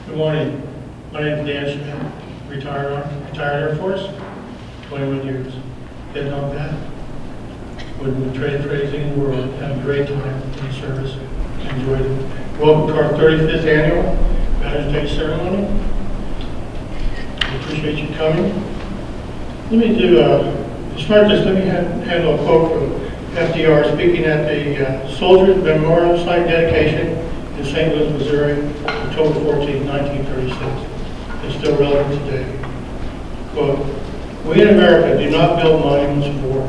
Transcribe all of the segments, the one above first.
Good morning. My name is Dan Schmidt, retired Air Force, 21 years. Vietnam vet. Wouldn't trade for anything in the world. Had a great time in the service. Enjoyed it. Welcome to our 35th annual Veterans Day ceremony. I appreciate you coming. Let me start this. Let me handle a quote from FDR speaking at the Soldiers Memorial Site dedication in St. Louis, Missouri, October 14, 1936. It's still relevant today. Quote, "We in America do not build monuments of war.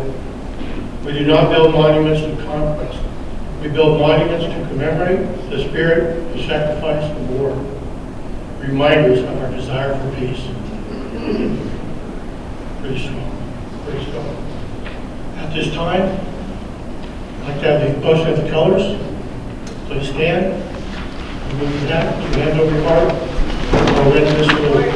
We do not build monuments of conquest. We build monuments to commemorate the spirit of sacrifice of war, reminders of our desire for peace." Pretty strong, pretty strong. At this time, I'd like to have the motion of the colors. Please stand. Move that to hand over part. We'll read this forward.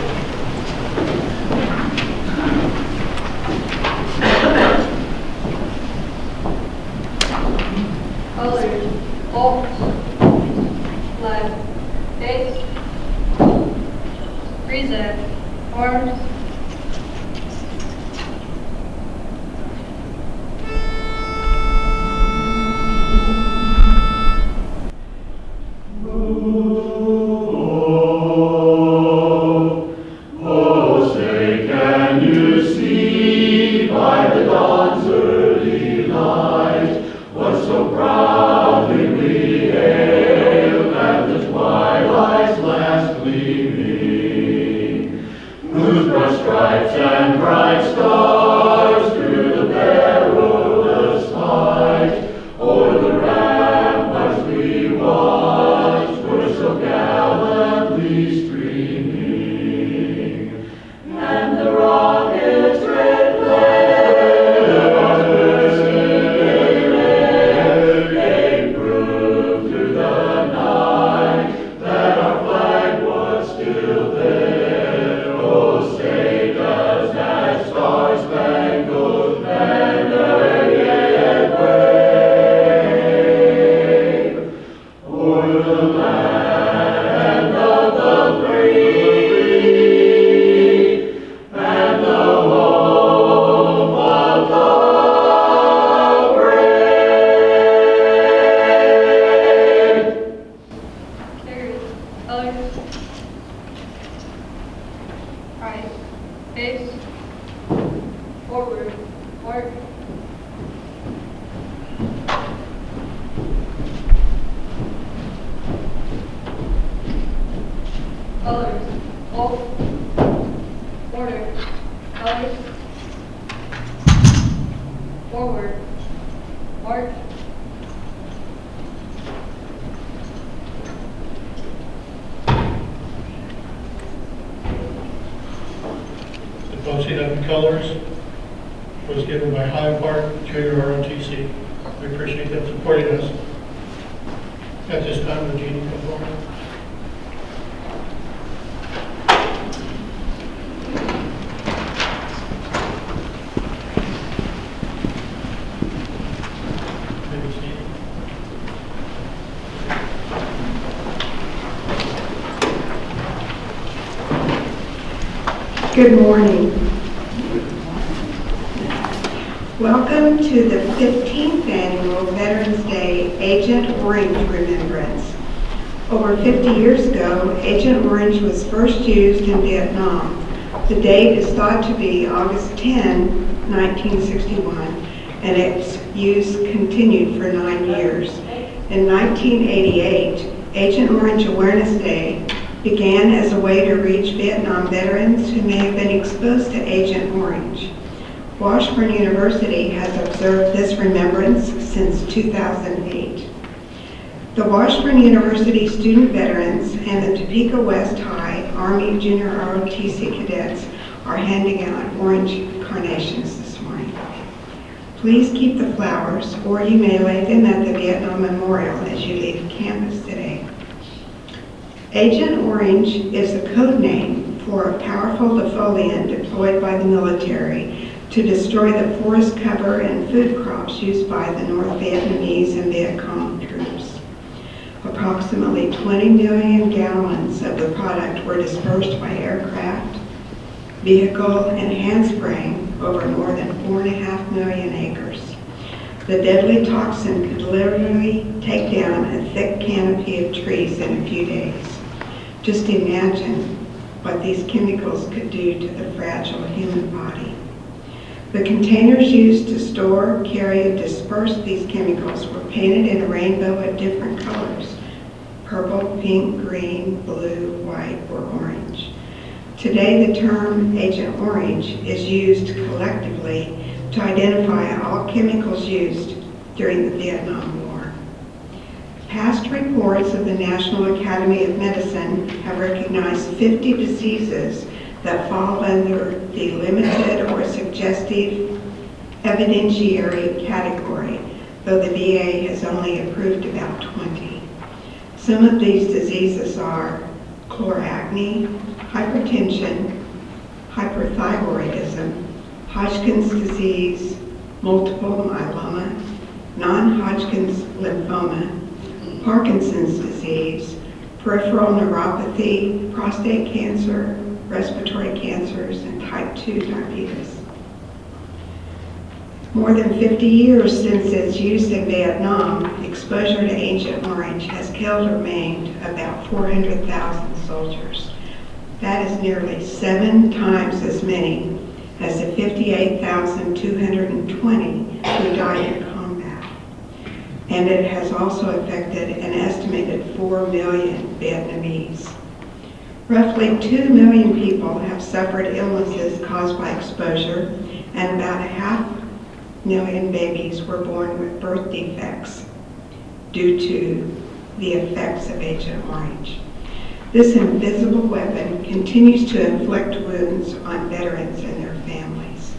Colors, alt, flag, base, reset, arms, colors was given by Highland JROTC. We appreciate them supporting us. At this time, would Jeanne come forward? Good morning. Welcome to the 15th Annual Veterans Day Agent Orange Remembrance. Over 50 years ago, Agent Orange was first used in Vietnam. The date is thought to be August 10, 1961, and its use continued for 9 years. In 1988, Agent Orange Awareness Day began as a way to reach Vietnam veterans who may have been exposed to Agent Orange. Washburn University has observed this remembrance since 2008. The Washburn University student veterans and the Topeka West High Army Junior ROTC cadets are handing out orange carnations this morning. Please keep the flowers, or you may lay them at the Vietnam Memorial as you leave campus today. Agent Orange is the code name for a powerful defoliant deployed by the military to destroy the forest cover and food crops used by the North Vietnamese and Viet Cong troops. Approximately 20 million gallons of the the product were dispersed by aircraft, vehicle, and handspring over more than 4.5 million acres. The deadly toxin could literally take down a thick canopy of trees in a few days. Just imagine what these chemicals could do to the fragile human body. The containers used to store, carry, and disperse these chemicals were painted in a rainbow of different colors: purple, pink, green, blue, white, or orange. Today, the term Agent Orange is used collectively to identify all chemicals used during the Vietnam War. Past reports of the National Academy of Medicine have recognized 50 diseases that fall under the limited or suggestive evidentiary category, though the VA has only approved about 20. Some of these diseases are chloracne, hypertension, hyperthyroidism, Hodgkin's disease, multiple myeloma, non-Hodgkin's lymphoma, Parkinson's disease, peripheral neuropathy, prostate cancer, respiratory cancers, and type 2 diabetes. More than 50 years since its use in Vietnam, exposure to Agent Orange has killed or maimed about 400,000 soldiers. That is nearly 7 times as many as the 58,220 who died in combat. And it has also affected an estimated 4 million Vietnamese. Roughly 2 million people have suffered illnesses caused by exposure, and about 500,000 babies were born with birth defects due to the effects of Agent Orange. This invisible weapon continues to inflict wounds on veterans and their families.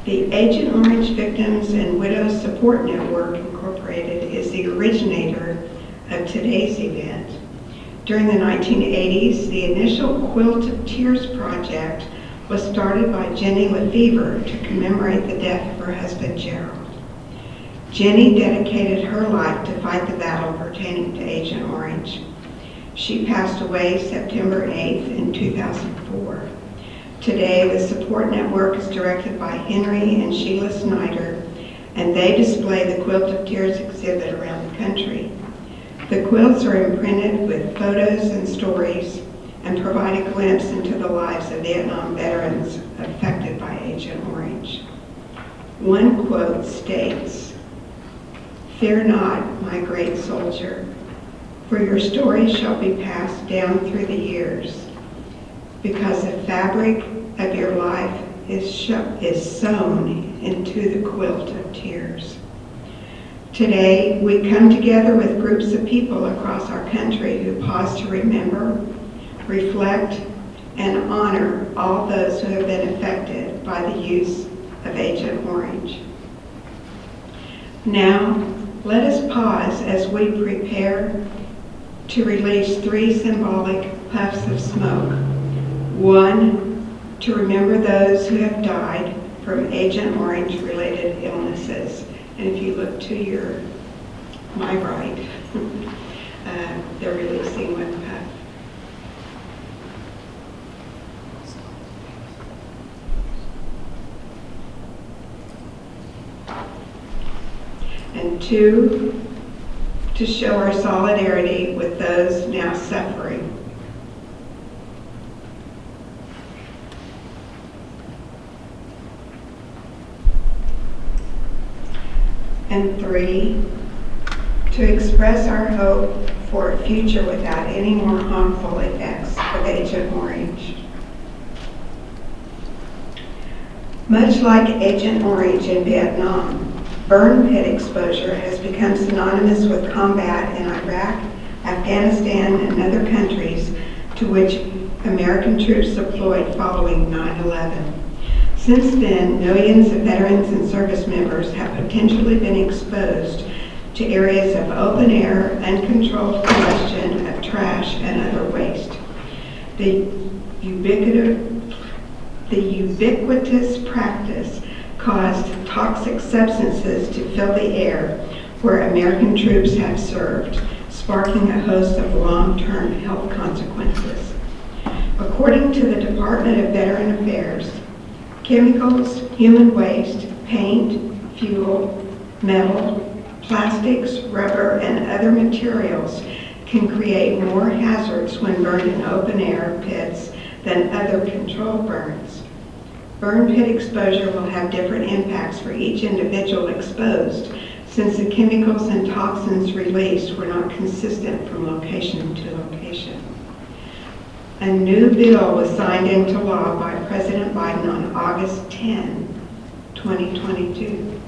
The Agent Orange Victims and Widows Support Network, Incorporated, is the originator of today's event. During the 1980s, the initial Quilt of Tears project was started by Jenny Lefevre to commemorate the death of her husband, Gerald. Jenny dedicated her life to fight the battle pertaining to Agent Orange. She passed away September 8th in 2004. Today, the support network is directed by Henry and Sheila Snyder, and they display the Quilt of Tears exhibit around the country. The quilts are imprinted with photos and stories and provide a glimpse into the lives of Vietnam veterans affected by Agent Orange. One quote states, "Fear not, my great soldier, for your story shall be passed down through the years, because the fabric of your life is sewn into the quilt of tears." Today, we come together with groups of people across our country who pause to remember, reflect, and honor all those who have been affected by the use of Agent Orange. Now, let us pause as we prepare to release 3 symbolic puffs of smoke. 1, to remember those who have died from Agent Orange-related illnesses. And if you look to my right, they're releasing 1 puff. And 2, to show our solidarity with those now suffering. And 3, to express our hope for a future without any more harmful effects of Agent Orange. Much like Agent Orange in Vietnam, burn pit exposure has become synonymous with combat in Iraq, Afghanistan, and other countries to which American troops deployed following 9/11. Since then, millions of veterans and service members have potentially been exposed to areas of open air, uncontrolled combustion of trash and other waste. The ubiquitous practice caused toxic substances to fill the air where American troops have served, sparking a host of long-term health consequences. According to the Department of Veteran Affairs, chemicals, human waste, paint, fuel, metal, plastics, rubber, and other materials can create more hazards when burned in open-air pits than other controlled burns. Burn pit exposure will have different impacts for each individual exposed, since the chemicals and toxins released were not consistent from location to location. A new bill was signed into law by President Biden on August 10, 2022.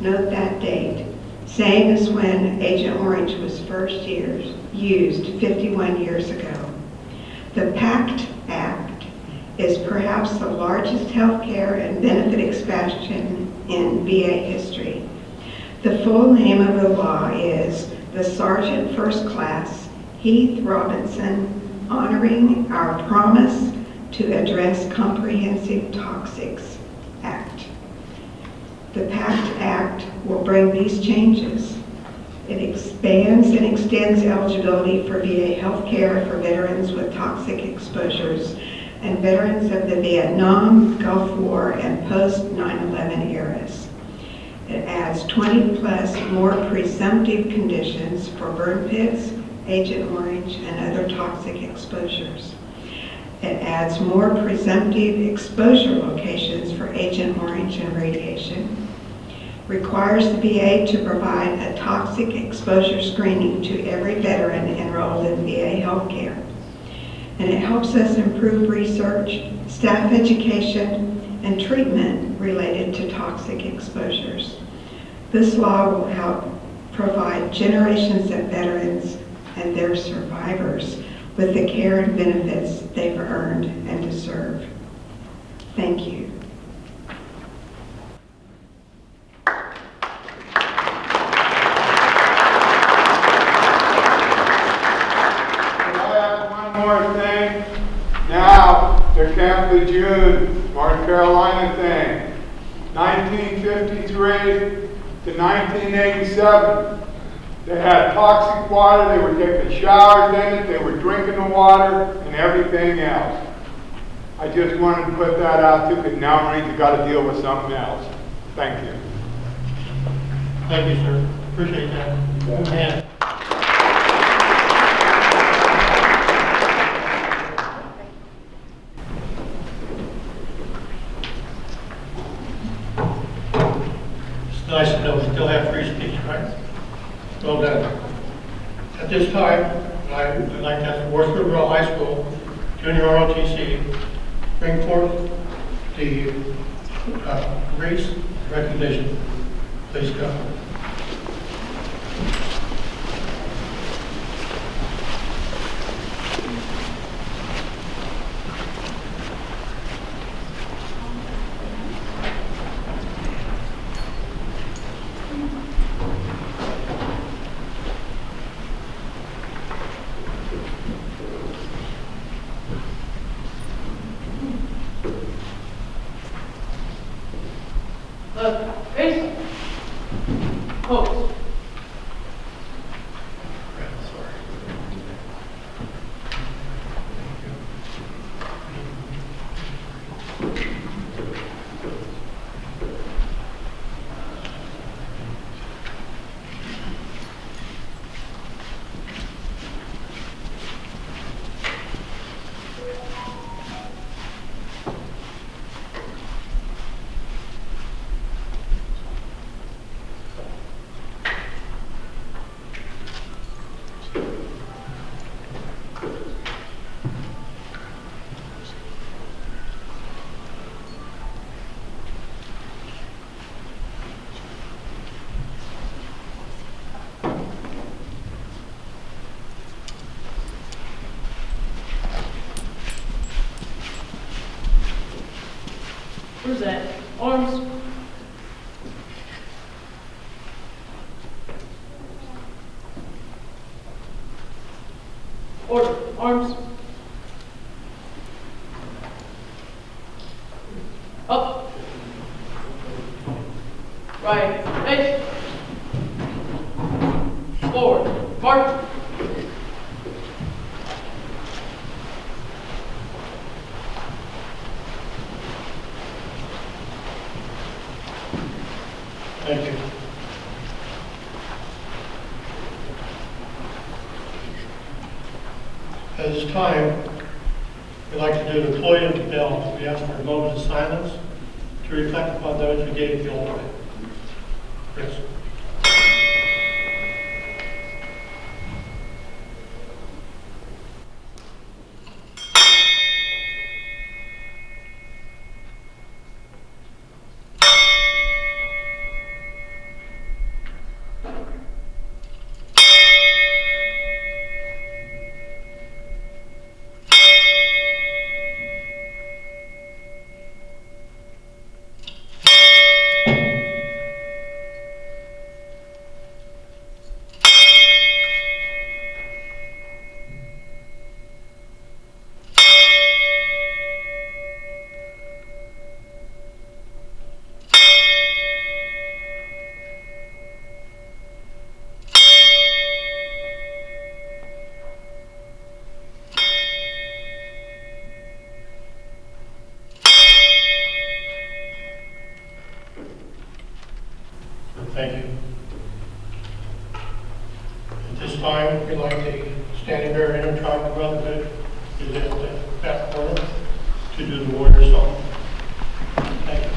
Note that date, same as when Agent Orange was first used 51 years ago. The PACT Act is perhaps the largest healthcare and benefit expansion in VA history. The full name of the law is the Sergeant First Class Heath Robinson Honoring Our Promise to Address Comprehensive Toxics Act. The PACT Act will bring these changes. It expands and extends eligibility for VA health care for veterans with toxic exposures and veterans of the Vietnam, Gulf War, and post-9/11 eras. It adds 20-plus more presumptive conditions for burn pits, Agent Orange, and other toxic exposures. It adds more presumptive exposure locations for Agent Orange and radiation, requires the VA to provide a toxic exposure screening to every veteran enrolled in VA healthcare. And it helps us improve research, staff education, and treatment related to toxic exposures. This law will help provide generations of veterans and their survivors with the care and benefits they've earned and deserve. Thank you. More thing. Now, there can't be June, North Carolina thing. 1953 to 1987. They had toxic water, they were taking showers in it, they were drinking the water, and everything else. I just wanted to put that out too, because now Marines have got to deal with something else. Thank you. Thank you, sir. Appreciate that. And it's nice to know we still have free speech, right? Well done. At this time, I'd like to ask Washburn High School Junior ROTC bring forth the Wreath recognition. Please go. Wreath. Pose. Where's that? Arms. Order. Arms. Up. Right. Face. Forward. March. Thank you. At this time, we'd like to do the employee of the bell. We ask for a moment of silence to reflect upon those who gave the old way. Chris. Thank you. At this time, we'd like the Standing Bear Intertribal Brotherhood to do that corner to do the warrior song. Thank you.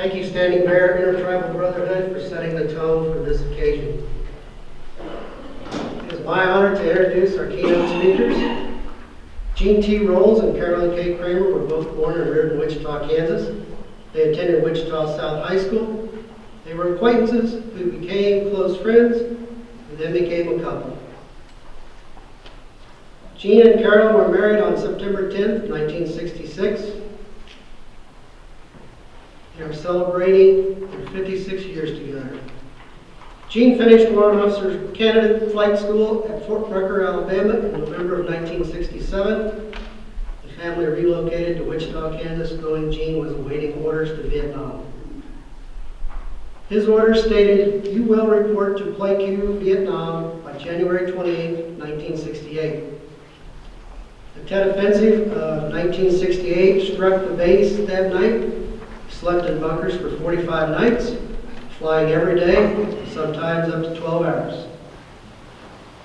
Thank you, Standing Bear Intertribal Brotherhood, for setting the tone for this occasion. It is my honor to introduce our keynote speakers. Jeanne T. Roles and Karolyn K. Kramer were both born and reared in Wichita, Kansas. They attended Wichita South High School. They were acquaintances who became close friends and then became a couple. Jeanne and Karolyn were married on September 10th, 1966. They are celebrating their 56 years together. Jeanne finished Warrant Officer Candidate Flight School at Fort Rucker, Alabama in November of 1967. The family relocated to Wichita, Kansas, knowing Jeanne was awaiting orders to Vietnam. His orders stated, "You will report to Pleiku, Vietnam by January 28, 1968. The Tet Offensive of 1968 struck the base that night. He slept in bunkers for 45 nights, flying every day, sometimes up to 12 hours.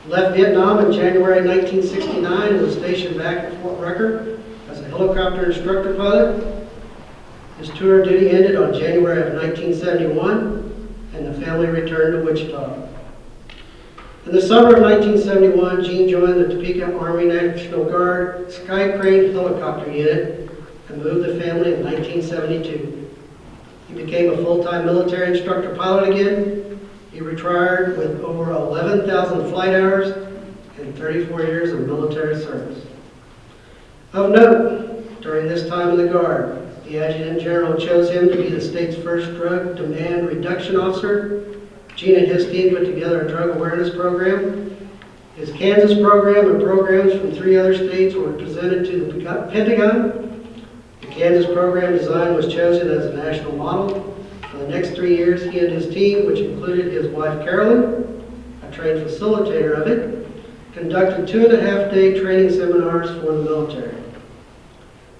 Left Vietnam in January 1969 and was stationed back at Fort Rucker as a helicopter instructor pilot. His tour of duty ended on January of 1971, and the family returned to Wichita. In the summer of 1971, Jeanne joined the Topeka Army National Guard Sky Crane Helicopter Unit and moved the family in 1972. He became a full-time military instructor pilot again. He retired with over 11,000 flight hours and 34 years of military service. Of note, during this time in the Guard, the Adjutant General chose him to be the state's first drug demand reduction officer. Gene and his team put together a drug awareness program. His Kansas program and programs from 3 other states were presented to the Pentagon. The Kansas program design was chosen as a national model. For the next 3 years, he and his team, which included his wife Karolyn, a trained facilitator of it, conducted 2.5-day training seminars for the military.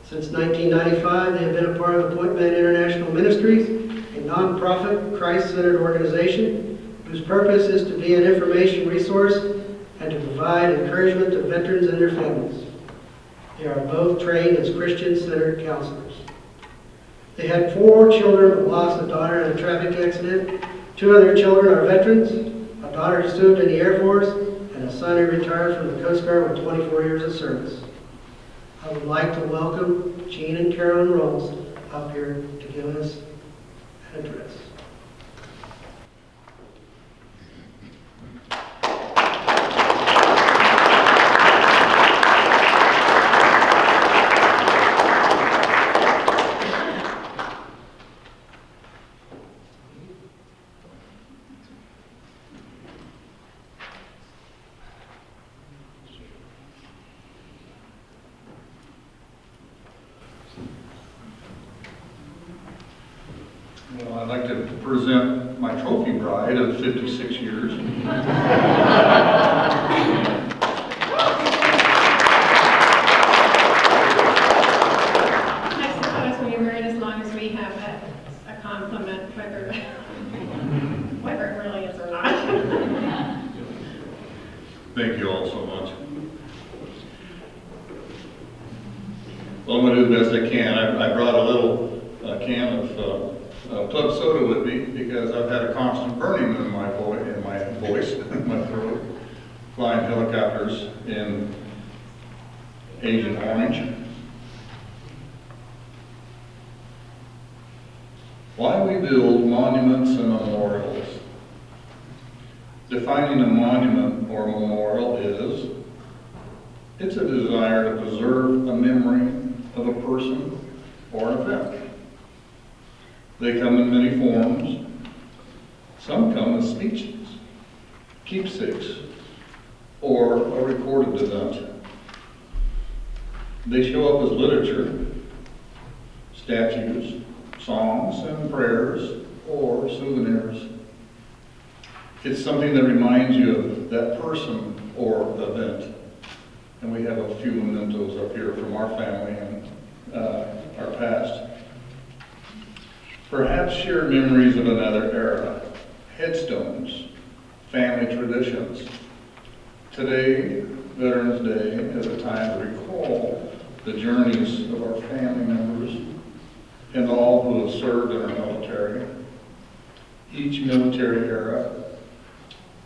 Since 1995, they have been a part of the Point Man International Ministries, a nonprofit, Christ-centered organization whose purpose is to be an information resource and to provide encouragement to veterans and their families. They are both trained as Christian-centered counselors. They had 4 children but lost a daughter in a traffic accident. 2 other children are veterans, a daughter who served in the Air Force, and a son who retired from the Coast Guard with 24 years of service. I would like to welcome Gene and Karolyn Roles up here to give us an address. Well, I'd like to present my trophy bride of 56 years. I suppose when you're married as long as we have, that's a compliment, whether it really is or not. Thank you all so much. Well, I'm going to do the best I can. I brought a little can of club soda with me because I've had a constant burning in my voice, in my throat, flying helicopters in Agent Orange. Why we build monuments and memorials. Defining a monument or memorial is, it's a desire to preserve a memory of a person or an event. They come in many forms. Some come as speeches, keepsakes, or a recorded event. They show up as literature, statues, songs and prayers, or souvenirs. It's something that reminds you of that person or event. And we have a few mementos up here from our family and our past. Perhaps shared memories of another era, headstones, family traditions. Today, Veterans Day, is a time to recall the journeys of our family members and all who have served in our military. Each military era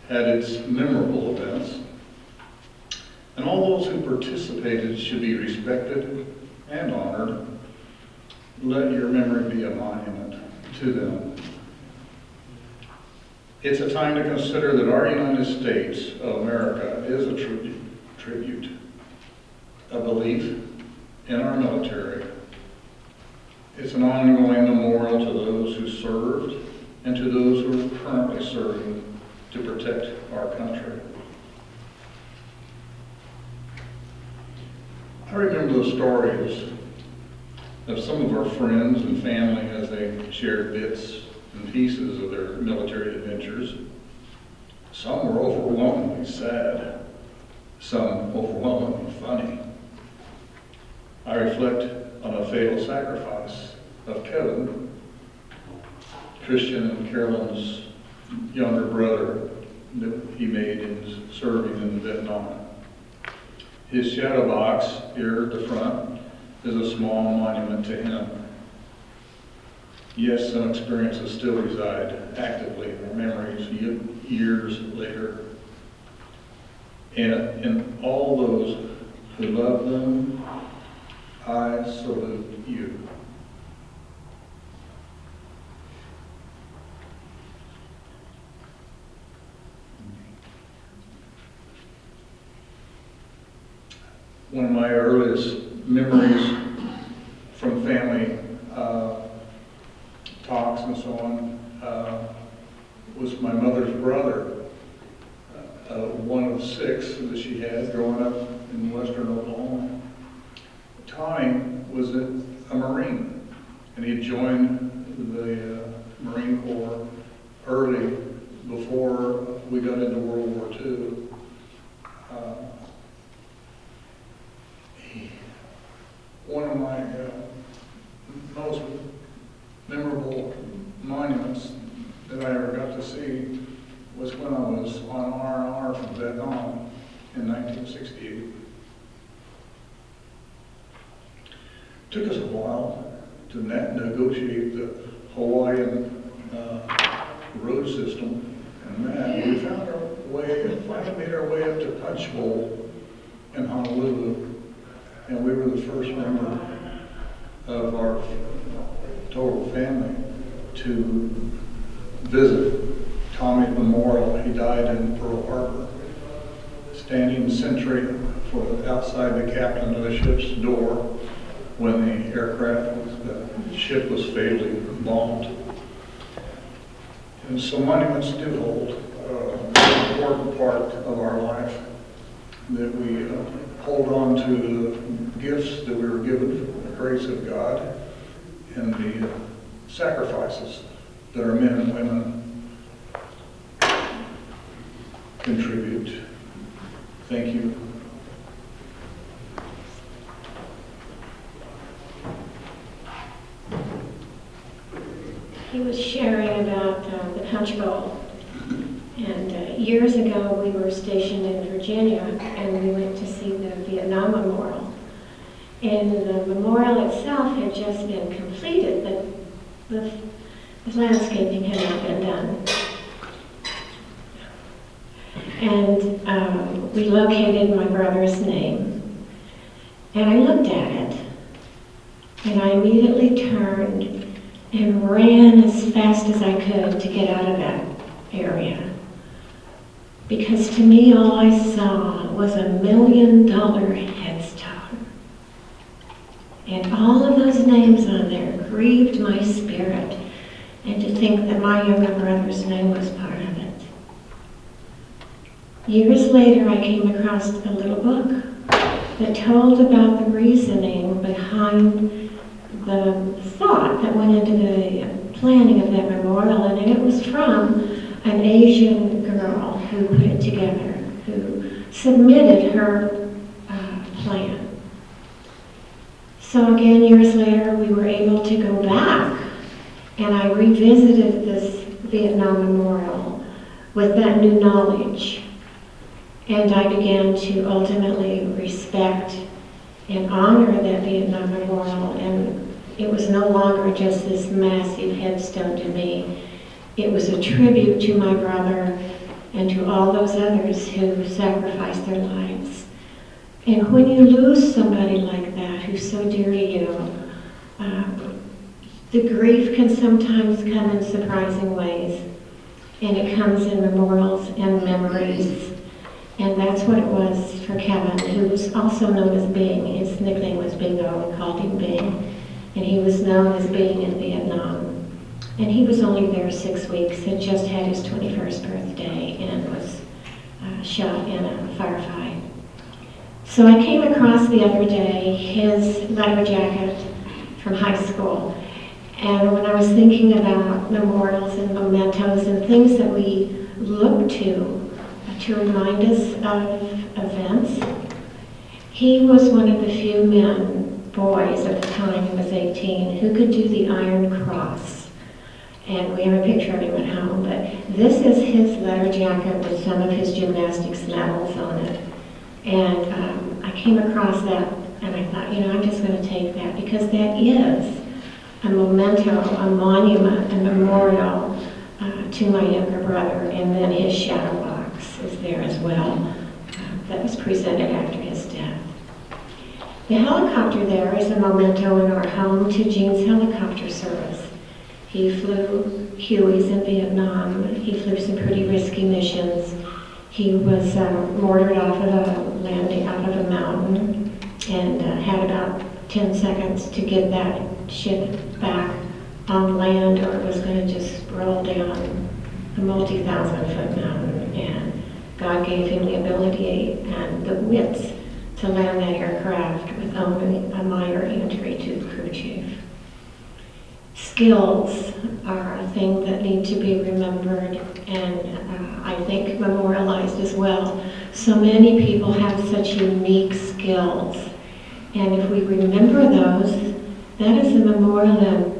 had its memorable events, and all those who participated should be respected and honored. Let your memory be a monument to them. It's a time to consider that our United States of America is a tribute, a belief in our military. It's an ongoing memorial to those who served and to those who are currently serving to protect our country. I remember the stories of some of our friends and family as they shared bits and pieces of their military adventures. Some were overwhelmingly sad, some overwhelmingly funny. I reflect on the fatal sacrifice of Kevin, Christian and Carolyn's younger brother, that he made in serving in Vietnam. His shadow box here at the front is a small monument to him. Yes, some experiences still reside actively in their memories years later. And all those who love them, I salute you. One of my earliest memories from family talks and so on was my mother's brother, one of 6 that she had growing up in western Oklahoma. Tommy was a Marine, and he joined the Marine Corps early before we got into World War II. One of my most memorable monuments that I ever got to see was when I was on R&R from Vietnam in 1968. Took us a while to negotiate the Hawaiian road system, and man, we found our way, finally made our way up to Punchbowl in Honolulu, and we were the first member of our total family to visit Tommy Memorial. He died in Pearl Harbor, standing sentry outside the captain of the ship's door when the ship was fatally bombed. And so monuments do hold an important part of our life, that we hold on to the gifts that we were given from the grace of God and the sacrifices that our men and women contribute. Thank you. He was sharing about the Punch Bowl. And years ago, we were stationed in Virginia, and we went to see the Vietnam Memorial. And the memorial itself had just been completed, but the landscaping had not been done. And we located my brother's name. And I looked at it, and I immediately turned and ran as fast as I could to get out of that area. Because to me, all I saw was $1 million headstone. And all of those names on there grieved my spirit. And to think that my younger brother's name was part of it. Years later, I came across a little book that told about the reasoning behind the thought that went into the planning of that memorial. And it was from an Asian girl who put it together, who submitted her plan. So again, years later, we were able to go back, and I revisited this Vietnam memorial with that new knowledge. And I began to ultimately respect and honor that Vietnam memorial and it was no longer just this massive headstone to me. It was a tribute to my brother and to all those others who sacrificed their lives. And when you lose somebody like that who's so dear to you, the grief can sometimes come in surprising ways. And it comes in memorials and memories. And that's what it was for Kevin, who was also known as Bing. His nickname was Bingo, we called him Bing. And he was known as being in Vietnam. And he was only there 6 weeks, had just had his 21st birthday, and was shot in a firefight. So I came across the other day his leather jacket from high school. And when I was thinking about memorials and mementos and things that we look to remind us of events, he was one of the few boys at the time, he was 18, who could do the Iron Cross. And we have a picture of him at home, but this is his leather jacket with some of his gymnastics medals on it. And I came across that and I thought, I'm just going to take that, because that is a memento, a monument, a memorial to my younger brother. And then his shadow box is there as well. That was presented after his death. The helicopter there is a memento in our home to Gene's helicopter service. He flew Hueys in Vietnam. He flew some pretty risky missions. He was mortared off of a mountain, and had about 10 seconds to get that ship back on land, or it was going to just roll down a multi-thousand-foot mountain. And God gave him the ability and the wits to land that aircraft with only a minor injury to the crew chief. Skills are a thing that need to be remembered and I think memorialized as well. So many people have such unique skills, and if we remember those, that is a memorial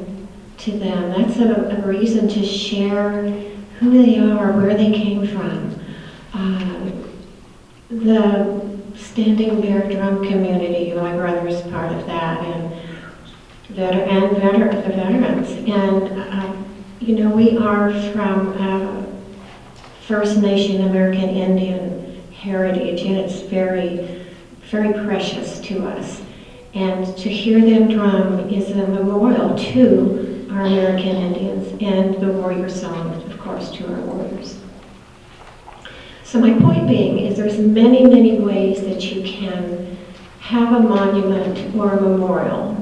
to them. That's a reason to share who they are, where they came from. The Standing Bear drum community, my brother is part of that, and the veterans. And we are from First Nation American Indian heritage, and it's very, very precious to us. And to hear them drum is a memorial to our American Indians, and the warrior song, of course, to our warriors. So my point being is there's many, many ways that you can have a monument or a memorial.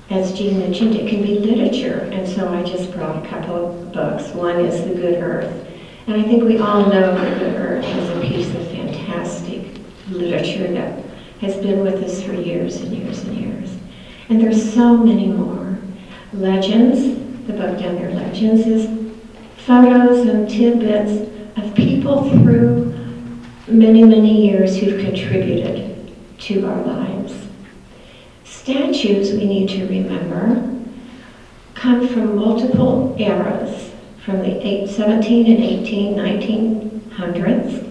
As Jean mentioned, it can be literature, and so I just brought a couple of books. One is The Good Earth, and I think we all know The Good Earth is a piece of fantastic literature that has been with us for years and years and years. And there's so many more. Legends, the book down there, Legends, is photos and tidbits of people through many, many years who've contributed to our lives. Statues, we need to remember, come from multiple eras, from the 17 and 18, 1900s,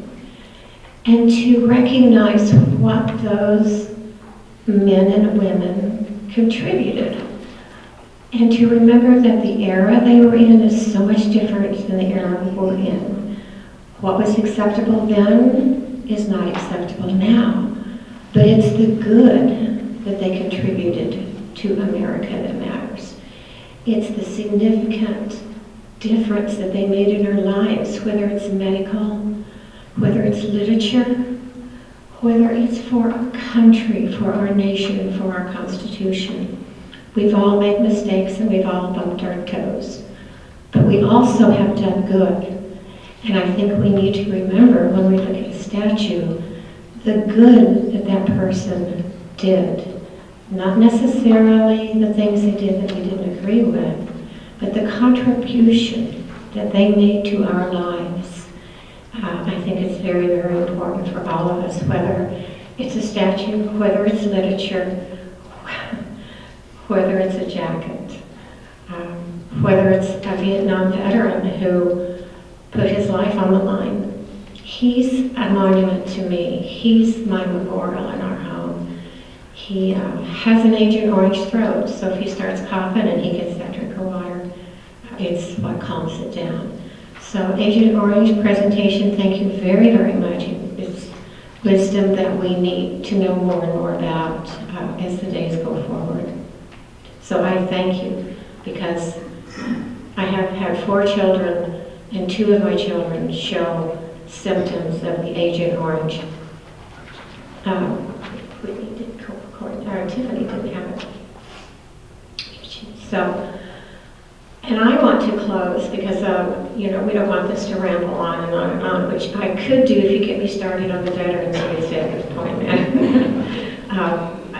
and to recognize what those men and women contributed. And to remember that the era they were in is so much different than the era we're in. What was acceptable then is not acceptable now, but it's the good that they contributed to America that matters. It's the significant difference that they made in our lives, whether it's medical, whether it's literature, whether it's for our country, for our nation, for our Constitution. We've all made mistakes and we've all bumped our toes, but we also have done good. And I think we need to remember when we look at a statue, the good that that person did. Not necessarily the things they did that we didn't agree with, but the contribution that they made to our lives. I think it's very, very important for all of us, whether it's a statue, whether it's literature, whether it's a jacket, whether it's a Vietnam veteran who put his life on the line. He's a monument to me. He's my memorial in our home. He has an Agent Orange throat, so if he starts coughing and he gets that drink of water, it's what calms it down. So Agent Orange presentation, thank you very, very much. It's wisdom that we need to know more and more about as the days go forward. So I thank you, because I have had 4 children, and 2 of my children show symptoms of the Agent Orange. Tiffany didn't have it. So, and I want to close because, we don't want this to ramble on and on and on, which I could do if you get me started on the Veterans Day Status appointment.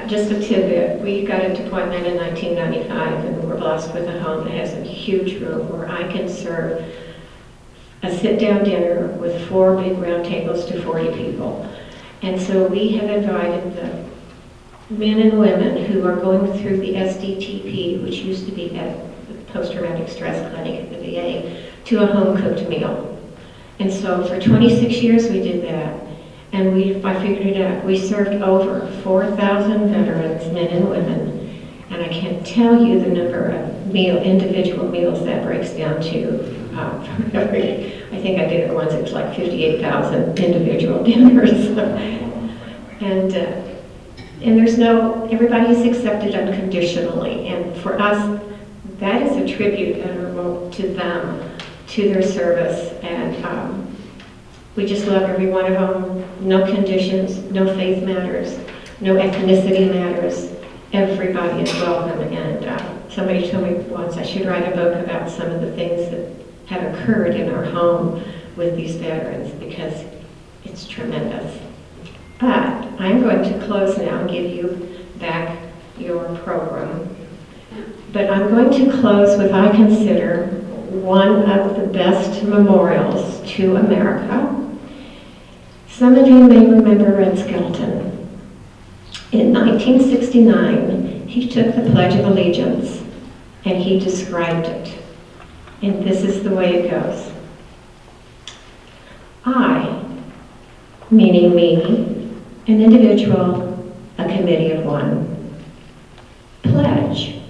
Just a tidbit. We got into appointment in 1995, and we're blessed with a home that has a huge room where I can serve a sit-down dinner with 4 big round tables to 40 people. And so we have invited the men and women who are going through the SDTP, which used to be at the Post-Traumatic Stress Clinic at the VA, to a home-cooked meal. And so for 26 years we did that. And I figured it out. We served over 4,000 veterans, men and women. And I can't tell you the number of individual meals that breaks down to. I think I did it once, it was like 58,000 individual dinners. And there's everybody's accepted unconditionally. And for us, that is a tribute to them, to their service. And we just love every one of them. No conditions, no faith matters, no ethnicity matters. Everybody is welcome. And somebody told me once I should write a book about some of the things that have occurred in our home with these veterans, because it's tremendous. But I'm going to close now and give you back your program. But I'm going to close with, I consider, one of the best memorials to America. Some of you may remember Red Skelton. In 1969, he took the Pledge of Allegiance and he described it. And this is the way it goes. I, meaning me, an individual, a committee of one, pledge,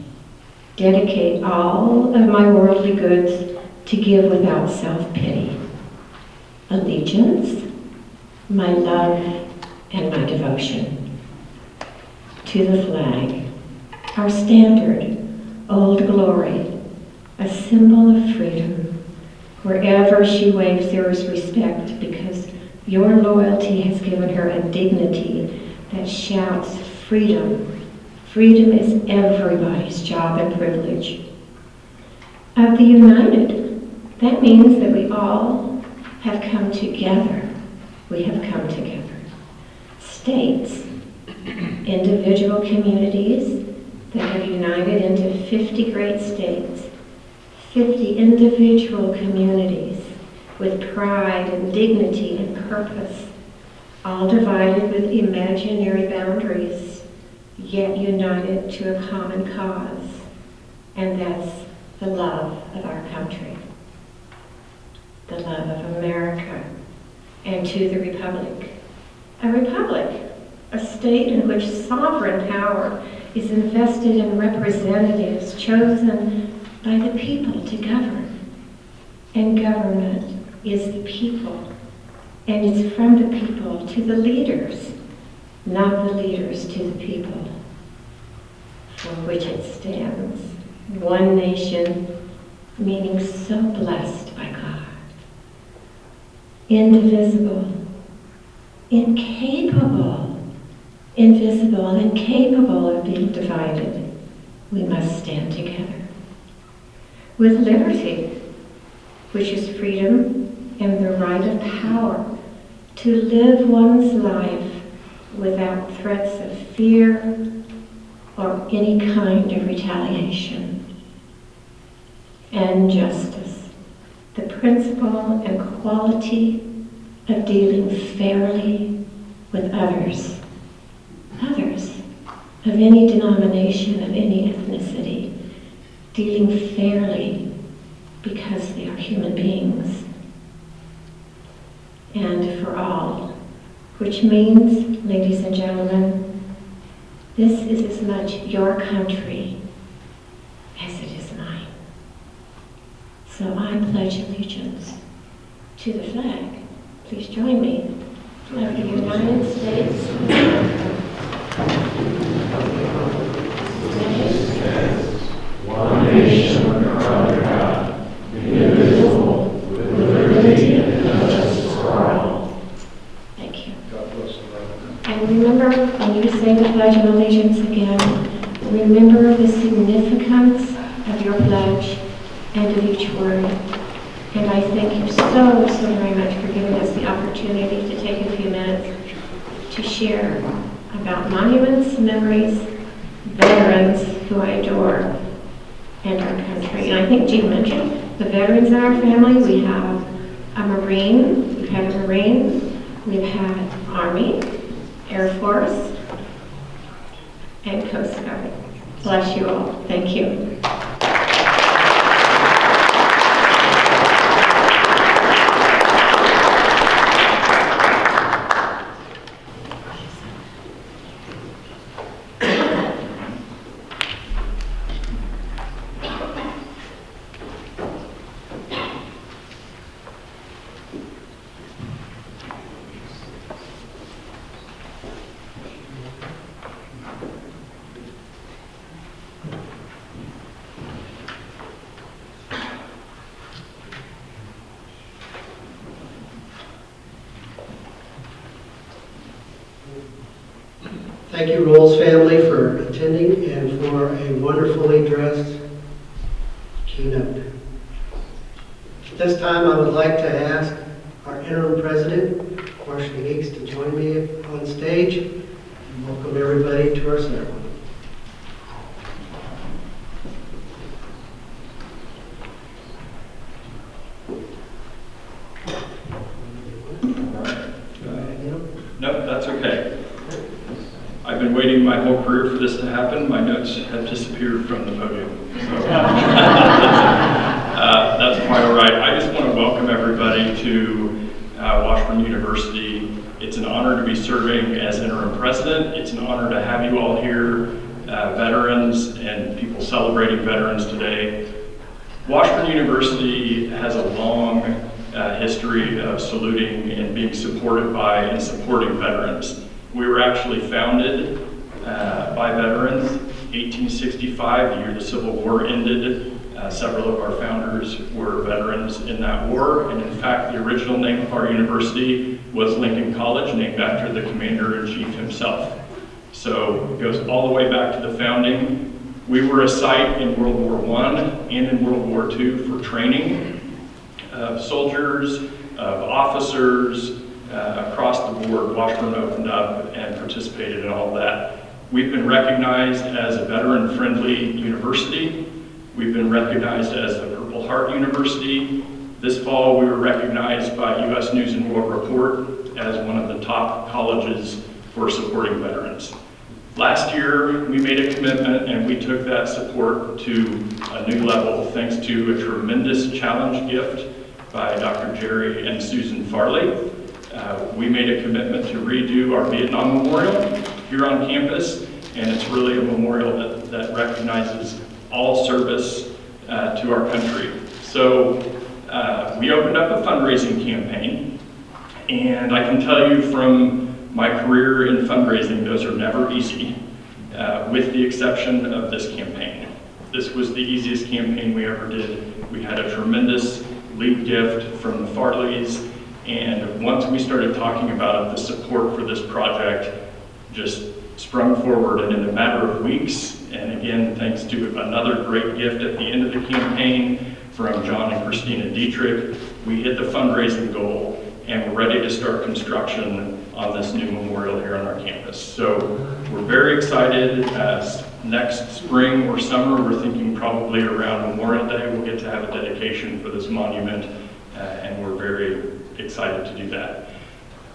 dedicate all of my worldly goods to give without self-pity, allegiance, my love, and my devotion to the flag, our standard, old glory, a symbol of freedom. Wherever she waves, there is respect, because your loyalty has given her a dignity that shouts freedom. Freedom is everybody's job and privilege. Of the united, that means that we all have come together. We have come together. States, individual communities that have united into 50 great states, 50 individual communities with pride and dignity and purpose, all divided with imaginary boundaries, yet united to a common cause, and that's the love of our country, the love of America, and to the Republic. A republic, a state in which sovereign power is invested in representatives chosen by the people to govern. And government is the people, and it's from the people to the leaders, not the leaders to the people, for which it stands. One nation, meaning so blessed by God, indivisible, incapable, invisible, incapable of being divided. We must stand together. With liberty, which is freedom and the right of power to live one's life without threats of fear or any kind of retaliation. And justice, the principle and quality of dealing fairly with others of any denomination, of any ethnicity, dealing fairly because they are human beings. And for all, which means, ladies and gentlemen, This is as much your country as it is mine. So I pledge allegiance to the flag. Please join me. Of the United States of America. One nation under God, indivisible, with liberty and justice for all. Thank you. God bless you. And remember, when you say the Pledge of Allegiance again, remember the significance of your pledge and of each word. And I thank you so very much for giving us the opportunity to take a few minutes to share about monuments, memories, veterans who I adore, and our country. And I think Jean mentioned the veterans in our family. We have a Marine, we've had a Marine, we've had Army, Air Force, and Coast Guard. Bless you all. Thank you. Thank you, Roles family, for attending and for a wonderfully dressed keynote. At this time, I would like to ask our interim president, Marcia Weeks, to join me on stage and welcome everybody to our ceremony. No, that's okay. I've been waiting my whole career for this to happen. My notes have disappeared from the podium. So that's quite all right. I just want to welcome everybody to Washburn University. It's an honor to be serving as interim president. It's an honor to have you all here, veterans and people celebrating veterans today. Washburn University has a long history of saluting and being supported by and supporting veterans. We were actually founded by veterans, 1865, the year the Civil War ended. Several of our founders were veterans in that war, and in fact, the original name of our university was Lincoln College, named after the commander-in-chief himself. So it goes all the way back to the founding. We were a site in World War I and in World War II for training of soldiers, of officers, across the board. Washburn opened up and participated in all that. We've been recognized as a veteran-friendly university. We've been recognized as a Purple Heart University. This fall, we were recognized by U.S. News and World Report as one of the top colleges for supporting veterans. Last year, we made a commitment and we took that support to a new level thanks to a tremendous challenge gift by Dr. Jerry and Susan Farley. We made a commitment to redo our Vietnam Memorial here on campus, and it's really a memorial that recognizes all service to our country. So we opened up a fundraising campaign, and I can tell you from my career in fundraising, those are never easy, with the exception of this campaign. This was the easiest campaign we ever did. We had a tremendous lead gift from the Farleys, and once we started talking about it, the support for this project just sprung forward, and in a matter of weeks, and again, thanks to another great gift at the end of the campaign from John and Christina Dietrich, we hit the fundraising goal, and we're ready to start construction on this new memorial here on our campus. So we're very excited. Next spring or summer, we're thinking probably around Memorial Day, we'll get to have a dedication for this monument, and we're very excited to do that.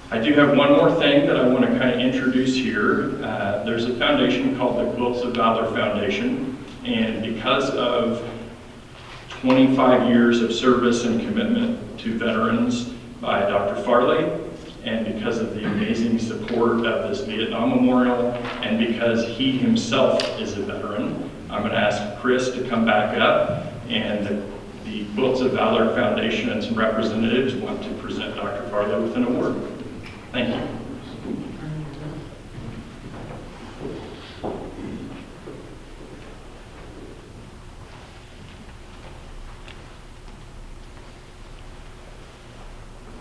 I do have one more thing that I want to kind of introduce here. There's a foundation called the Quilts of Valor Foundation, and because of 25 years of service and commitment to veterans by Dr. Farley and because of the amazing support of this Vietnam Memorial, and because he himself is a veteran, I'm going to ask Chris to come back up, and the Quilts of Valor Foundation and some representatives want to present Dr. Farley with an award. Thank you.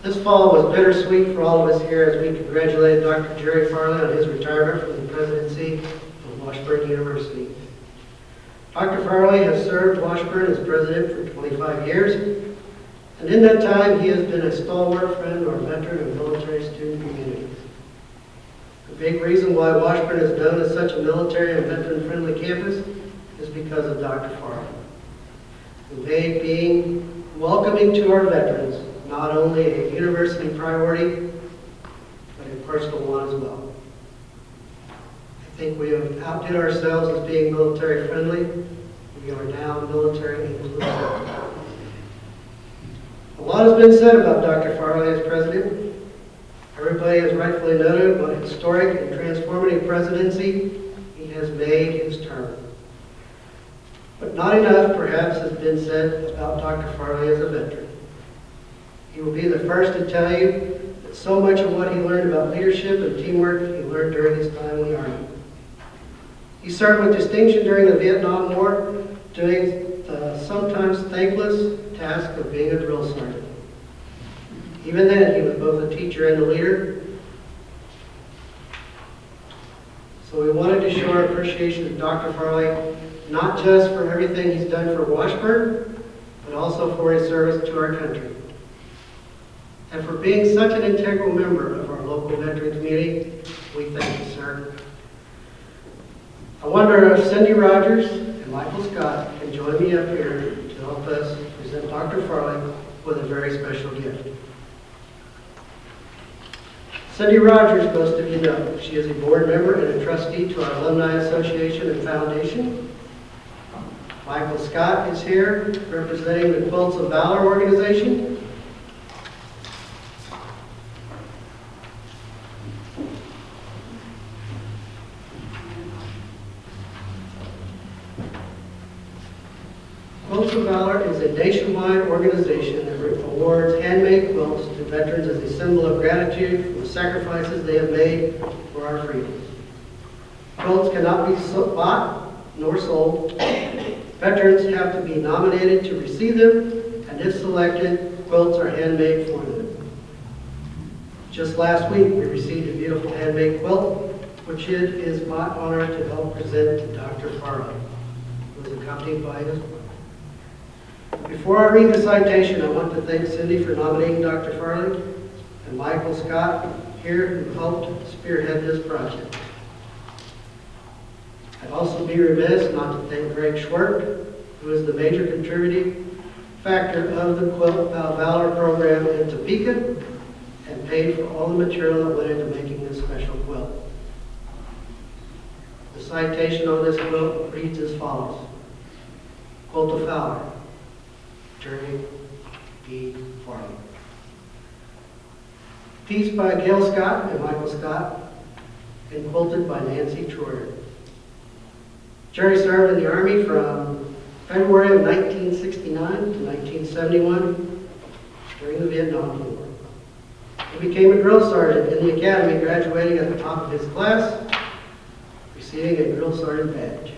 This fall was bittersweet for all of us here as we congratulated Dr. Jerry Farley on his retirement from the presidency of Washburn University. Dr. Farley has served Washburn as president for 25 years, and in that time he has been a stalwart friend of our veteran and military student communities. A big reason why Washburn is known as such a military and veteran-friendly campus is because of Dr. Farley, who made being welcoming to our veterans not only a university priority, but a personal one as well. I think we have outdid ourselves as being military friendly. We are now military inclusive. A lot has been said about Dr. Farley as president. Everybody has rightfully noted what a historic and transformative presidency he has made his term. But not enough, perhaps, has been said about Dr. Farley as a veteran. He will be the first to tell you that so much of what he learned about leadership and teamwork he learned during his time in the Army. He served with distinction during the Vietnam War, doing the sometimes thankless task of being a drill sergeant. Even then, he was both a teacher and a leader. So we wanted to show our appreciation to Dr. Farley, not just for everything he's done for Washburn, but also for his service to our country, and for being such an integral member of our local veteran community. We thank you, sir. I wonder if Cindy Rogers and Michael Scott can join me up here to help us present Dr. Farley with a very special gift. Cindy Rogers, most of you know, she is a board member and a trustee to our Alumni Association and Foundation. Michael Scott is here representing the Quilts of Valor organization. Quilts of Valor is a nationwide organization that awards handmade quilts to veterans as a symbol of gratitude for the sacrifices they have made for our freedoms. Quilts cannot be bought nor sold. Veterans have to be nominated to receive them, and if selected, quilts are handmade for them. Just last week, we received a beautiful handmade quilt, which it is my honor to help present to Dr. Farley, who is accompanied by his wife. Before I read the citation, I want to thank Cindy for nominating Dr. Farley and Michael Scott here who helped spearhead this project. I'd also be remiss not to thank Greg Schwerk, who is the major contributing factor of the Quilt Valor program in Topeka and paid for all the material that went into making this special quilt. The citation on this quilt reads as follows: Quilt of Valor, Jerry B. Farley. Piece by Gail Scott and Michael Scott, and quilted by Nancy Troyer. Jerry served in the Army from February of 1969 to 1971 during the Vietnam War. He became a drill sergeant in the academy, graduating at the top of his class, receiving a drill sergeant badge.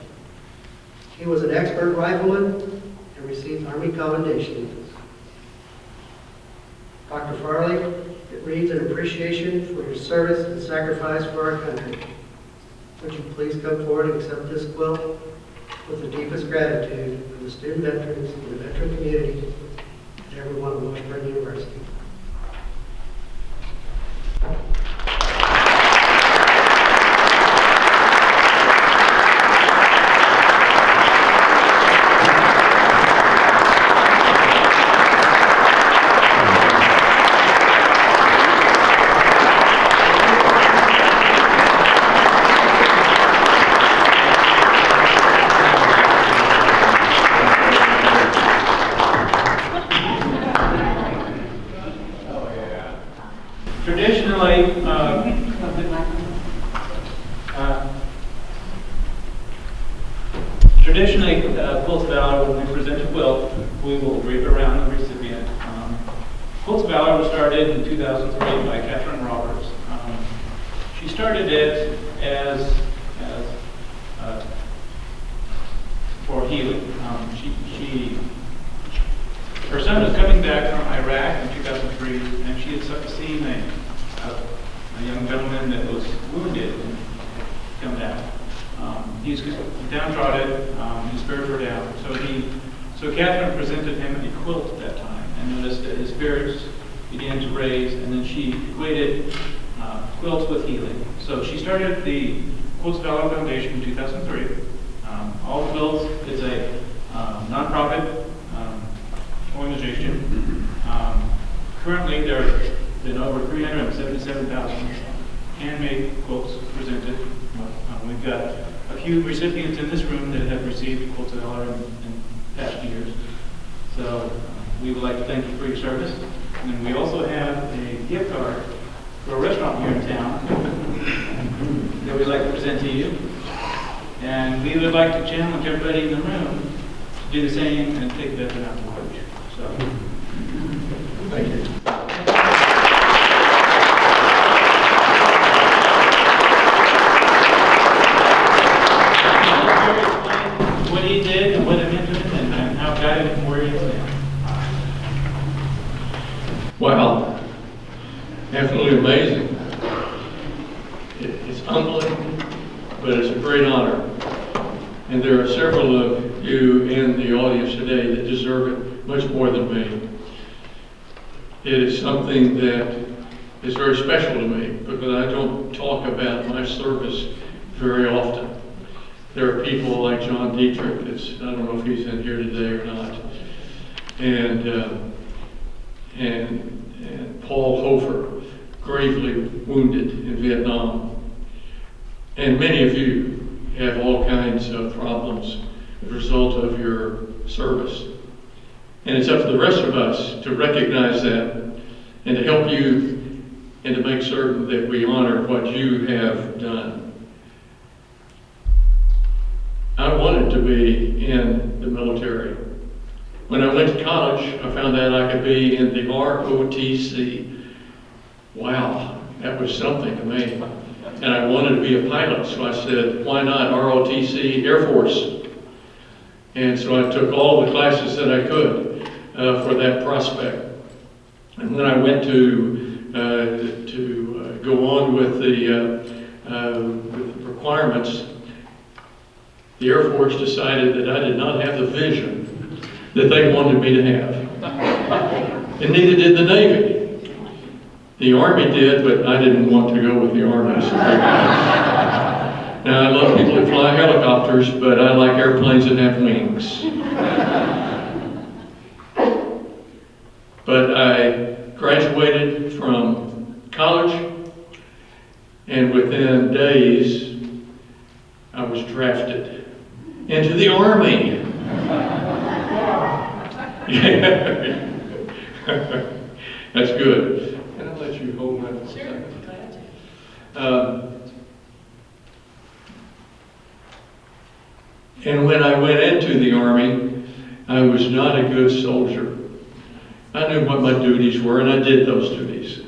He was an expert rifleman and received Army commendations. Dr. Farley, it reads an appreciation for your service and sacrifice for our country. Would you please come forward and accept this quilt with the deepest gratitude for the student veterans and the veteran community and everyone at Washburn University. Traditionally, Quilts of Valor, when we present a quilt, we will drape around the recipient. Quilts of Valor was started in 2003 by Catherine Roberts. She started it as for healing. Her son was coming back from Iraq in 2003, and she had seen a young gentleman that was wounded and come down. He was downtrodden, his spirits were down. So Catherine presented him a quilt at that time and noticed that his spirits began to raise, and then she equated quilts with healing. So she started the Quilts of Valor Foundation in 2003. All Quilts is a nonprofit organization. Currently, there have been over 377,000 handmade quilts presented. We've got a few recipients in this room that have received Quilts of Valor in past years. So we would like to thank you for your service. And then we also have a gift card for a restaurant here in town that we'd like to present to you. And we would like to challenge everybody in the room to do the same and take that out to lunch. So, thank you. What he did and what it meant to him and how God guided him where he is now. Wow, absolutely amazing. It's humbling, but it's a great honor. And there are several of you in the audience today that deserve it much more than me. It is something that is very special to me because I don't talk about my service very often. There are people like John Dietrich, I don't know if he's in here today or not, and Paul Hofer, gravely wounded in Vietnam. And many of you have all kinds of problems as a result of your service. And it's up to the rest of us to recognize that and to help you and to make certain that we honor what you have done. I wanted to be in the military. When I went to college, I found out I could be in the ROTC. Wow, that was something to me. And I wanted to be a pilot, so I said, why not ROTC Air Force? And so I took all the classes that I could for that prospect. And when I went to go on with the requirements, the Air Force decided that I did not have the vision that they wanted me to have. And neither did the Navy. The Army did, but I didn't want to go with the Army. Now, I love people that fly helicopters, but I like airplanes that have wings. But I graduated from college, and within days, I was drafted into the Army. That's good. Can I let you hold that for a second? And when I went into the Army, I was not a good soldier. I knew what my duties were, and I did those duties.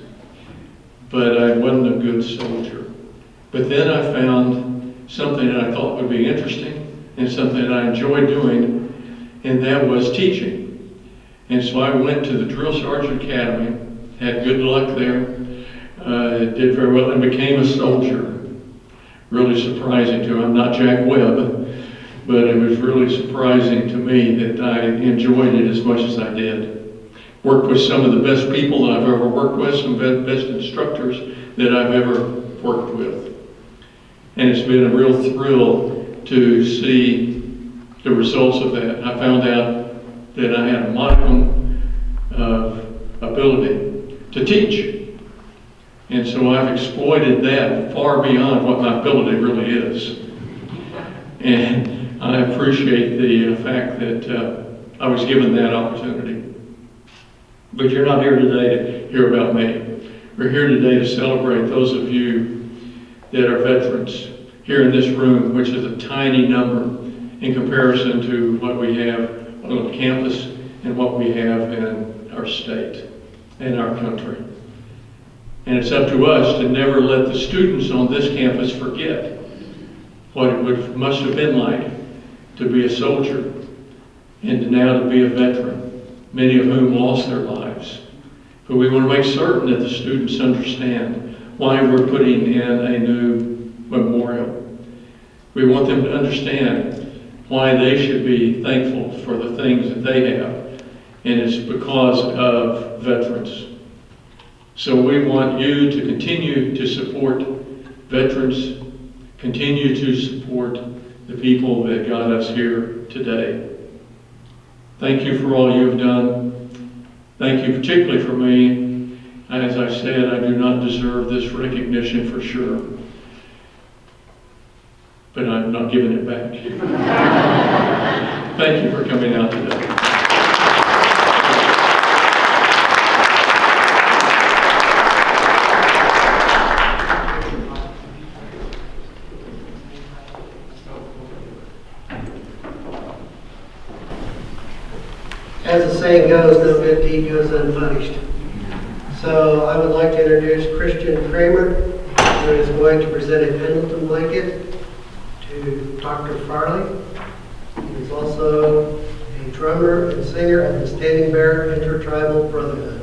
But I wasn't a good soldier. But then I found something that I thought would be interesting and something that I enjoyed doing, and that was teaching. And so I went to the Drill Sergeant Academy, had good luck there, did very well, and became a soldier. Really surprising to me. I'm not Jack Webb, but it was really surprising to me that I enjoyed it as much as I did. Worked with some of the best people that I've ever worked with, some of the best instructors that I've ever worked with. And it's been a real thrill to see the results of that. I found out that I had a modicum of ability to teach. And so I've exploited that far beyond what my ability really is. And I appreciate the fact that I was given that opportunity. But you're not here today to hear about me. We're here today to celebrate those of you that are veterans here in this room, which is a tiny number. in comparison to what we have on campus and what we have in our state and our country. And it's up to us to never let the students on this campus forget what it must have been like to be a soldier and now to be a veteran, many of whom lost their lives. But we want to make certain that the students understand why we're putting in a new memorial. We want them to understand why they should be thankful for the things that they have, and it's because of veterans. So we want you to continue to support veterans, continue to support the people that got us here today. Thank you for all you've done. Thank you particularly for me. As I said, I do not deserve this recognition for sure, but I'm not giving it back to you. Thank you for coming out today. As the saying goes, no good deed goes unpunished. So I would like to introduce Christian Kramer, who is going to present a Pendleton blanket to Dr. Farley. He is also a drummer and singer of the Standing Bear Intertribal Brotherhood.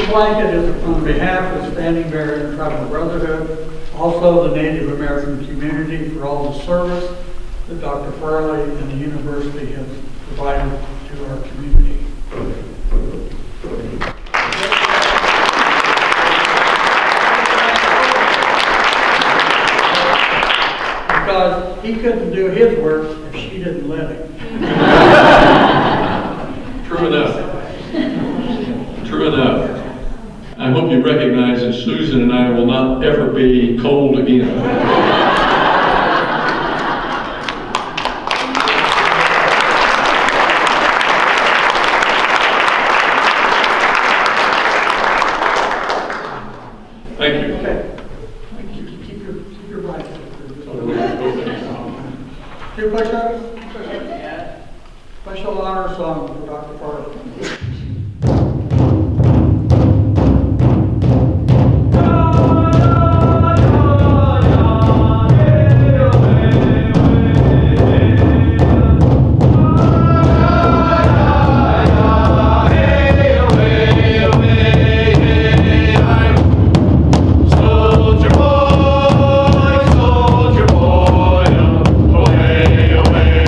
Blanket is on behalf of Standing Bear Intertribal Brotherhood, also the Native American community, for all the service that Dr. Farley and the university have provided to our community. Because he couldn't do his work if she didn't let him. True enough. True enough. I hope you recognize that Susan and I will not ever be cold again. Thank you. Okay. Thank you. Keep your blanket. Two push-ups? Special honor song for Dr. Farley. Soldier boy, away, away.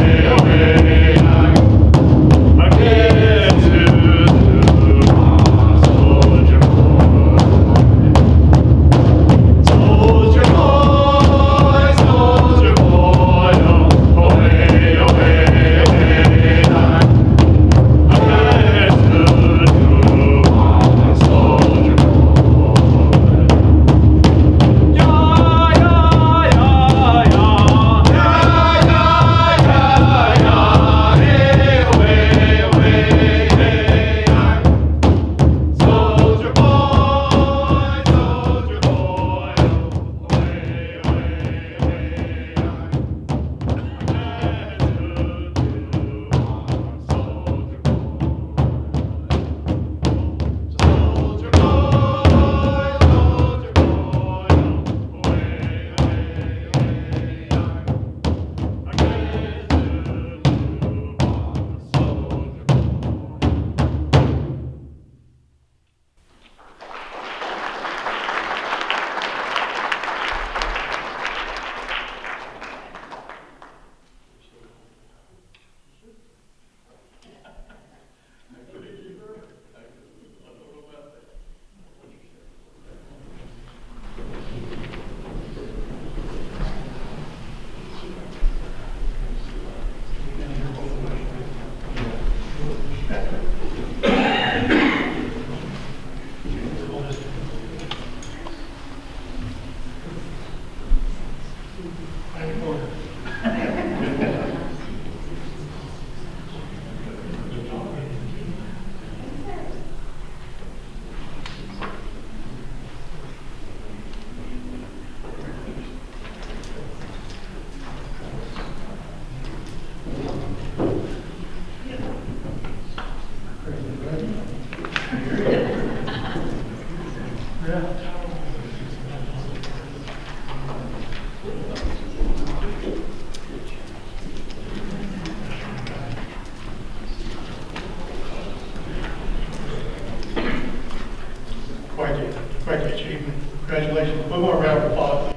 Quite the achievement. Congratulations. One more round of applause.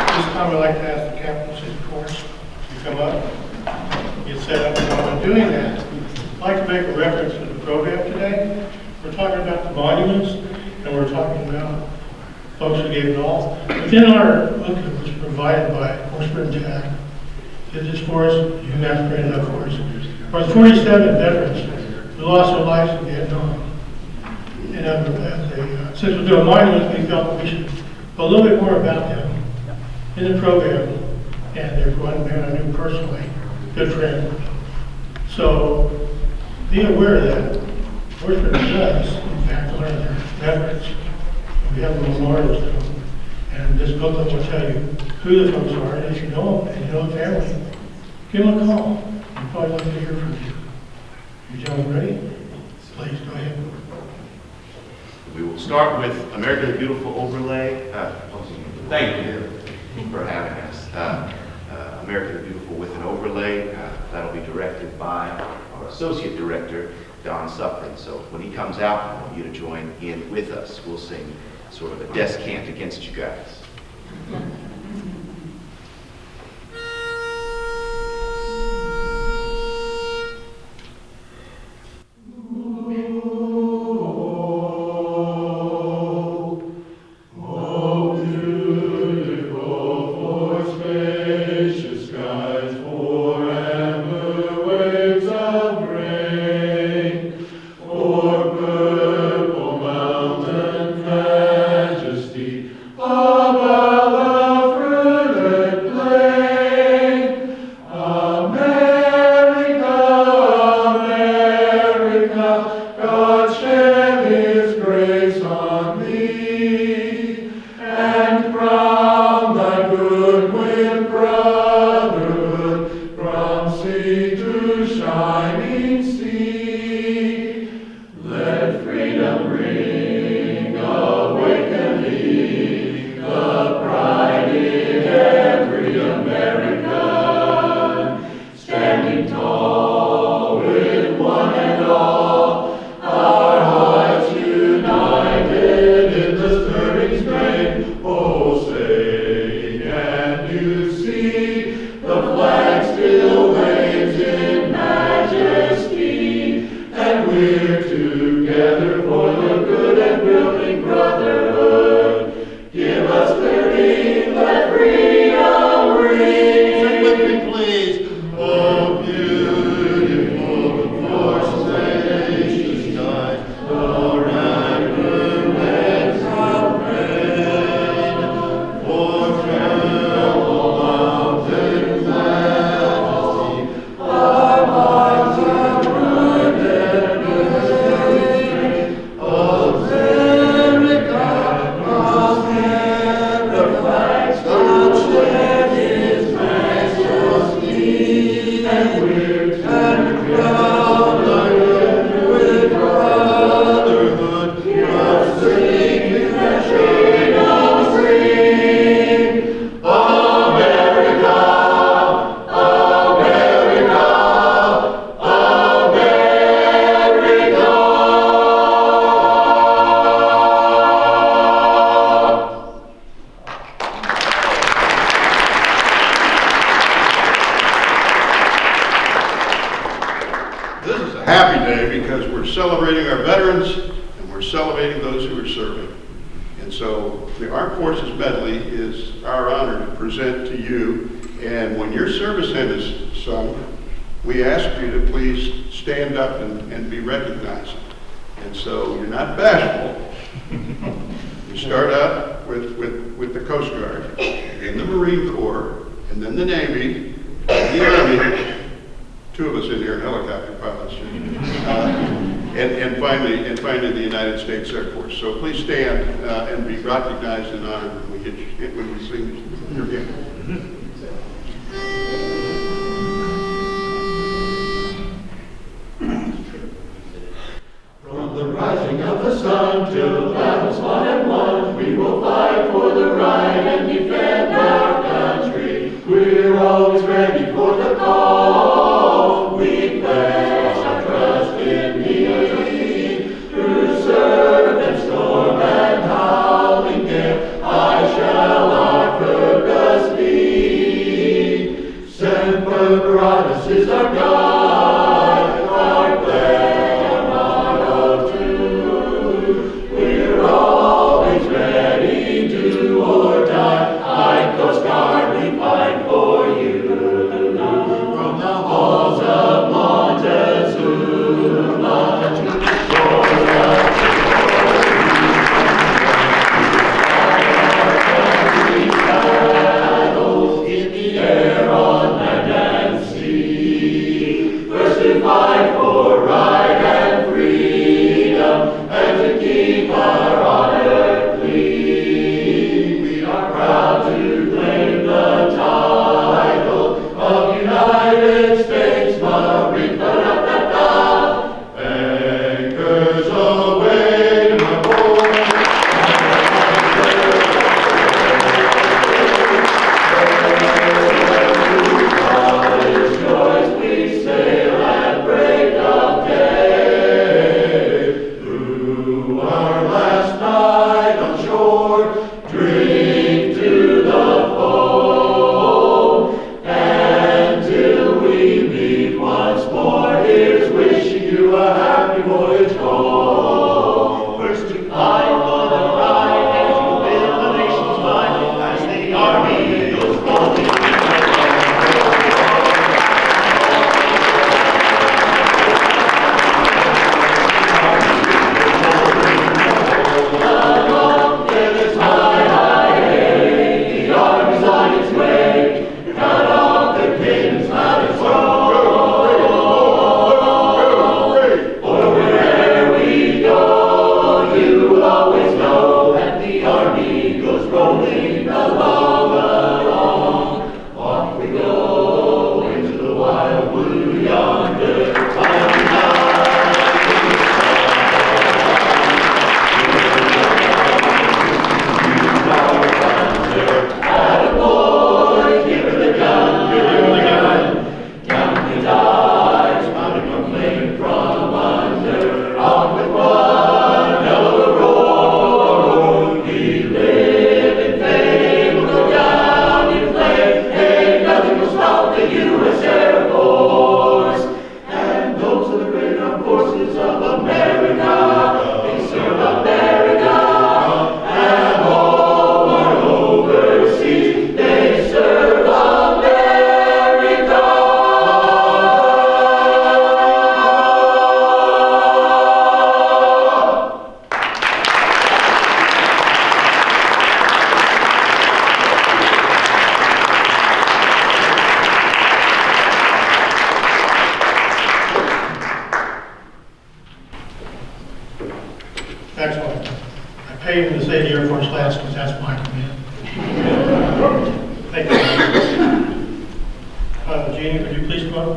This time I'd like to ask the captains of the course to come up, get set up, and while I'm doing that, I'd like to make a reference to the program today. We're talking about the monuments, and we're talking about folks who gave it all. Within our booklet, which was provided by Washburn Tech, did this for us, you can have to print it up for us. For 47 veterans who lost their lives in Vietnam. And since we're doing monuments, we felt we should know a little bit more about them in the program. And there's one man I knew personally, good friend. So be aware of that. Washburn does, in fact, learn their veterans. We have a memorial to them. And this booklet will tell you who the folks are, and if you know them and you know the family, give them a call. I'd probably like to hear from you. You gentlemen ready? Please, go ahead. We will start with America the Beautiful overlay. Thank you for having us. America the Beautiful with an overlay. That'll be directed by our Associate Director, Don Suffren. So when he comes out, I want you to join in with us. We'll sing sort of a descant against you guys. celebrating our veterans, and we're celebrating those who are serving. And so the Armed Forces Medley is our honor to present to you. And when your service hymn is sung, we ask you to please stand up and be recognized. And so you're not bashful. You start out with the Coast Guard, and the Marine Corps, and then the Navy, and the Army. Two of us in here are helicopter pilots. And finally the United States Air Force. So please stand and be recognized and honored when we sing your hymn. pay him to say the Air Force last because that's my command. Thank you. Jeanne, could you please come up?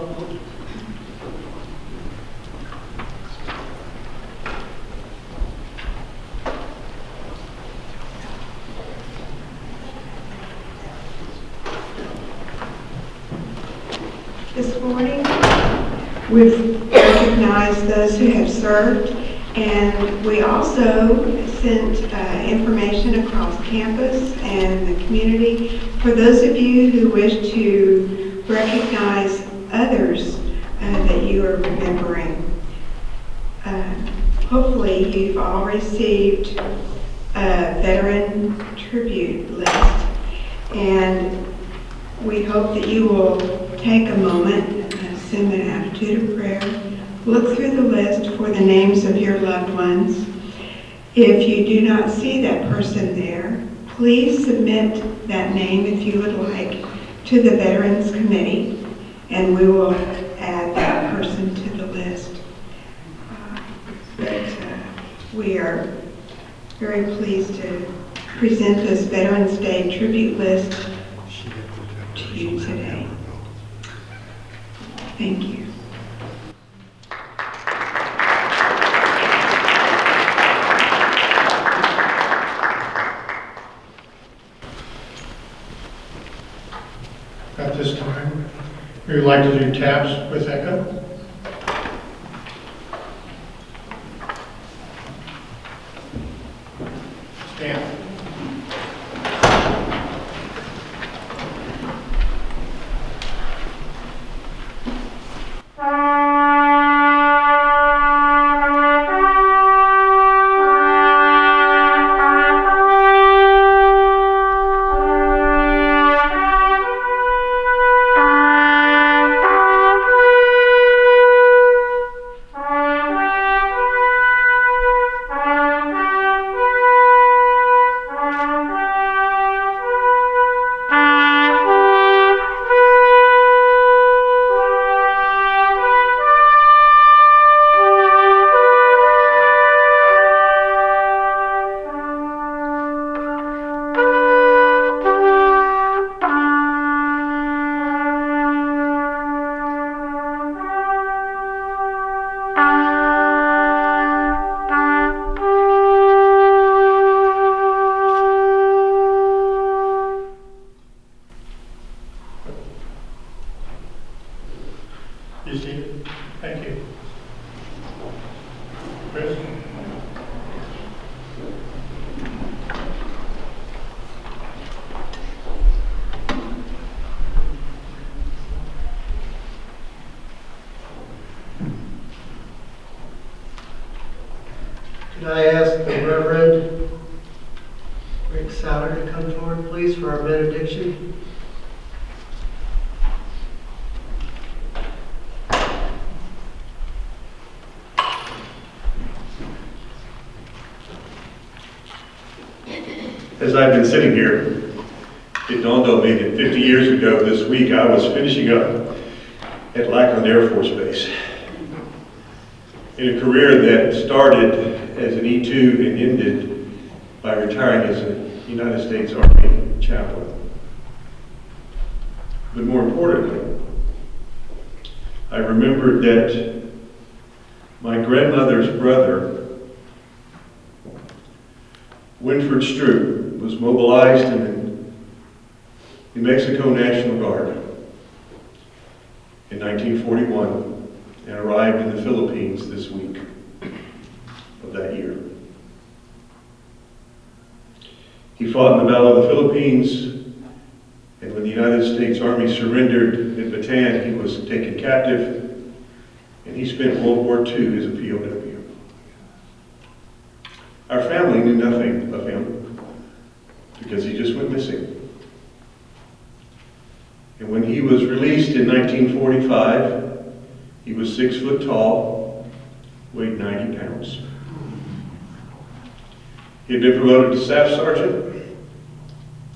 This morning, we've recognized those who have served, and we also sent information across campus and the community for those of you who wish to recognize others that you are remembering. Hopefully, you've all received a veteran tribute list, and we hope that you will take a moment, send an attitude of prayer, look through the list for the names of your loved ones. If you do not see that person there, please submit that name if you would like to the Veterans Committee, and we will add that person to the list. We are very pleased to present this Veterans Day tribute list to you today. Thank you. At this time, we would like to do taps with echo. Stand. You see? Thank you. Chris? Could I ask the Reverend Rick Souter to come forward, please, for our benediction? As I've been sitting here, it dawned on me that 50 years ago this week I was finishing up at Lackland Air Force Base in a career that started as an E2 and ended by retiring as a United States Army chaplain. But more importantly, I remembered that my grandmother's brother, Winford Stroop, was mobilized in the New Mexico National Guard in 1941 and arrived in the Philippines this week of that year. He fought in the Battle of the Philippines, and when the United States Army surrendered in Bataan, he was taken captive, and he spent World War II as a POW. Our family knew nothing of him because he just went missing. And when he was released in 1945, he was 6 foot tall, weighed 90 pounds. He had been promoted to staff sergeant.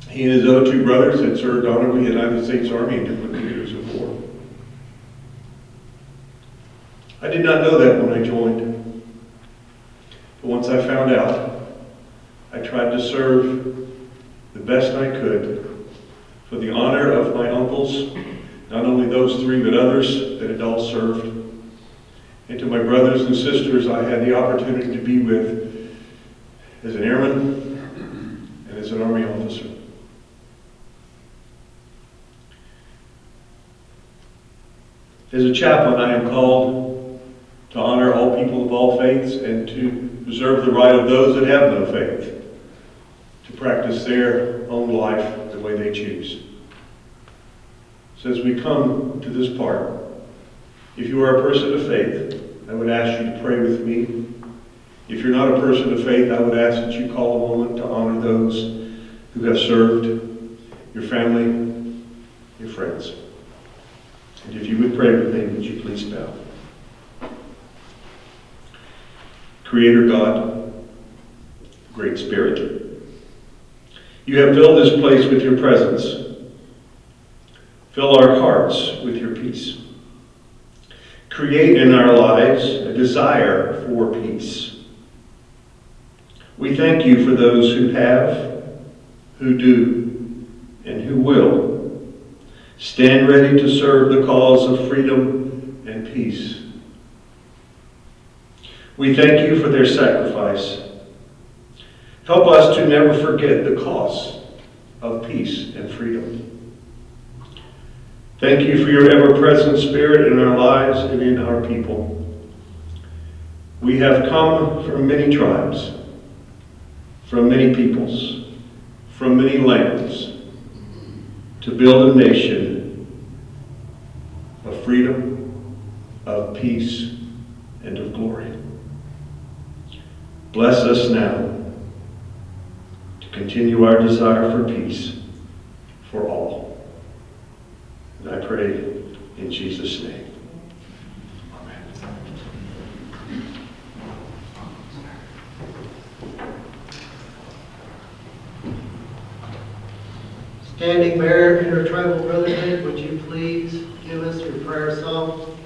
He and his other 2 brothers had served honorably in the United States Army in different theaters of war. I did not know that when I joined. But once I found out, I tried to serve the best I could for the honor of my uncles, not only those 3 but others that had all served, and to my brothers and sisters I had the opportunity to be with as an airman and as an Army officer. As a chaplain, I am called to honor all people of all faiths and to preserve the right of those that have no faith to practice their own life the way they choose. So as we come to this part, if you are a person of faith, I would ask you to pray with me. If you're not a person of faith, I would ask that you call a moment to honor those who have served, your family, your friends. And if you would pray with me, would you please bow? Creator God, Great Spirit, you have filled this place with your presence. Fill our hearts with your peace. Create in our lives a desire for peace. We thank you for those who have, who do, and who will stand ready to serve the cause of freedom and peace. We thank you for their sacrifice. Help us to never forget the cost of peace and freedom. Thank you for your ever-present Spirit in our lives and in our people. We have come from many tribes, from many peoples, from many lands, to build a nation of freedom of peace and of glory. Bless us now to continue our desire for peace for all. And I pray in Jesus' name. Standing Bear Intertribal Brotherhood, would you please give us your prayer song?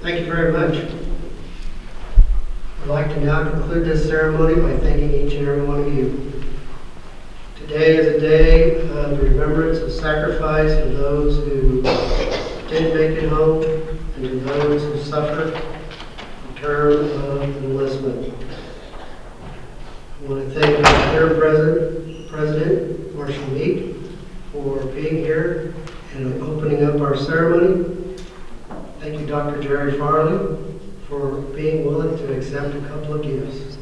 Thank you very much. I'd like to now conclude this ceremony by thanking each and every one of you. Today is a day of remembrance of sacrifice for those who didn't make it home and to those who suffered the term of enlistment. I want to thank our dear President Marshall Meek for being here and opening up our ceremony. Thank you, Dr. Jerry Farley, for being willing to accept a couple of gifts.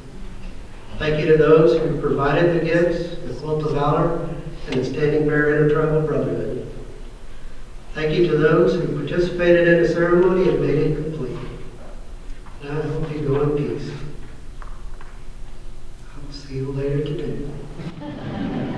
Thank you to those who provided the gifts, the Quilt of Valor and the Standing Bear Intertribal Brotherhood. Thank you to those who participated in the ceremony and made it complete. And I hope you go in peace. I will see you later today.